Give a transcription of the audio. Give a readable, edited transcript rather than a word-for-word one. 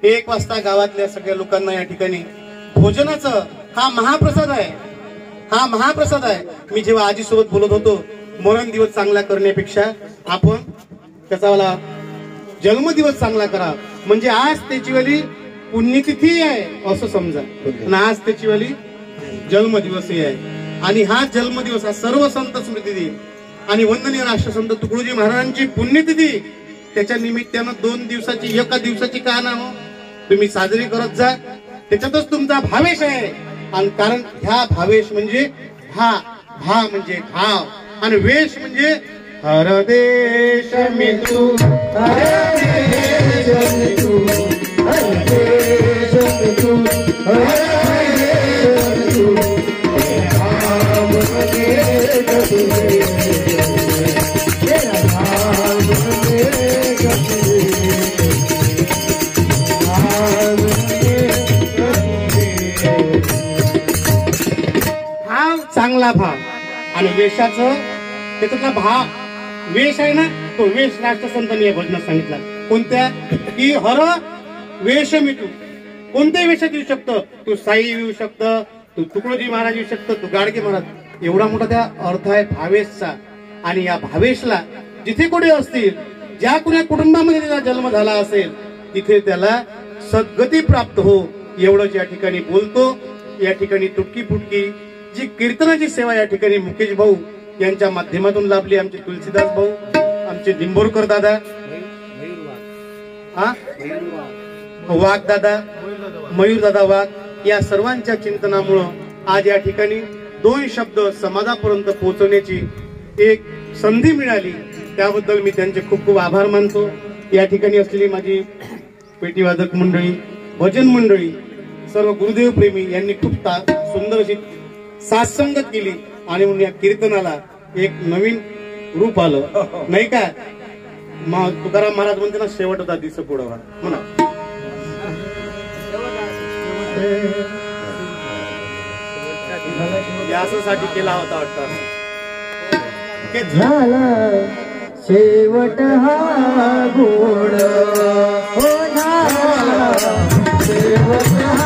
1 वाजता गावातल्या सगळ्या लोकांना या ठिकाणी भोजनाचं हा महाप्रसाद आहे, हा महाप्रसाद आहे. मी जेव्हा आजीसोबत बोलत होतो, मरण दिवस चांगला करण्यापेक्षा आपण त्याचा जन्मदिवस चांगला करा. म्हणजे आज त्याची वाली पुण्यतिथी आहे असं समजा, आणि आज त्याची वाली जन्मदिवसही आहे. आणि हा जन्मदिवस हा सर्व संत स्मृती दिन आणि वंदनीय राष्ट्रसंत तुकडोजी महाराजांची पुण्यतिथी. त्याच्या निमित्तानं 2 दिवसाची 1 दिवसाची का ना हो तुम्ही साजरी करत जा. त्याच्यातच तुमचा भावेश आहे. आणि कारण ह्या भावेश म्हणजे भा म्हणजे भाव आणि वेश म्हणजे हर देश मी तू, हर देश मी तू, हर देश मी तू, हर देश मी तू, भाव म्हणजे तुझे, भाव म्हणजे तुझे, भाव चांगला भाव. आणि वेशाचं त्याच्यातला भाव वेश आहे ना, तो वेश राष्ट्रसंतांनी या भजनात सांगितला. कोणत्या की हर वेश मिटू, कोणत्याही वेशात येऊ शकतं. तू साई येऊ शकतं, तू तुकडोजी महाराज येऊ शकतं, तू गाडगे महाराज. एवढा मोठा त्या अर्थ आहे भावेशचा. आणि या भावेशला जिथे कोणी असतील, ज्या कुण्या कुटुंबामध्ये त्याचा जन्म झाला असेल, तिथे त्याला सद्गती प्राप्त हो एवढंच या ठिकाणी बोलतो. या ठिकाणी तुटकी फुटकी जी कीर्तनाची सेवा या ठिकाणी मुकेश भाऊ यांच्या माध्यमातून लाभली. आमचे तुलसीदास भाऊ, आमचे निंबोरकर दादा, वाघ दादा, मयूर दादा वाघ, या सर्वांच्या चिंतनामुळं आज या ठिकाणी 2 शब्द समाजापर्यंत पोहोचवण्याची एक संधी मिळाली. त्याबद्दल मी त्यांचे खूप खूप आभार मानतो. या ठिकाणी असलेली माझी पेटीवादक मंडळी, भजन मंडळी, सर्व गुरुदेव प्रेमी यांनी खूप सुंदर अशी साथसंगत केली. आणि म्हणून या कीर्तनाला एक नवीन रूप आलं नाही का. तुकाराम महाराज म्हणते ना, शेवट होता दिस पुढवा म्हणा. यासाठी केला होता वाटतं. झाला शेवट हा गोड, हो झाला शेवट हा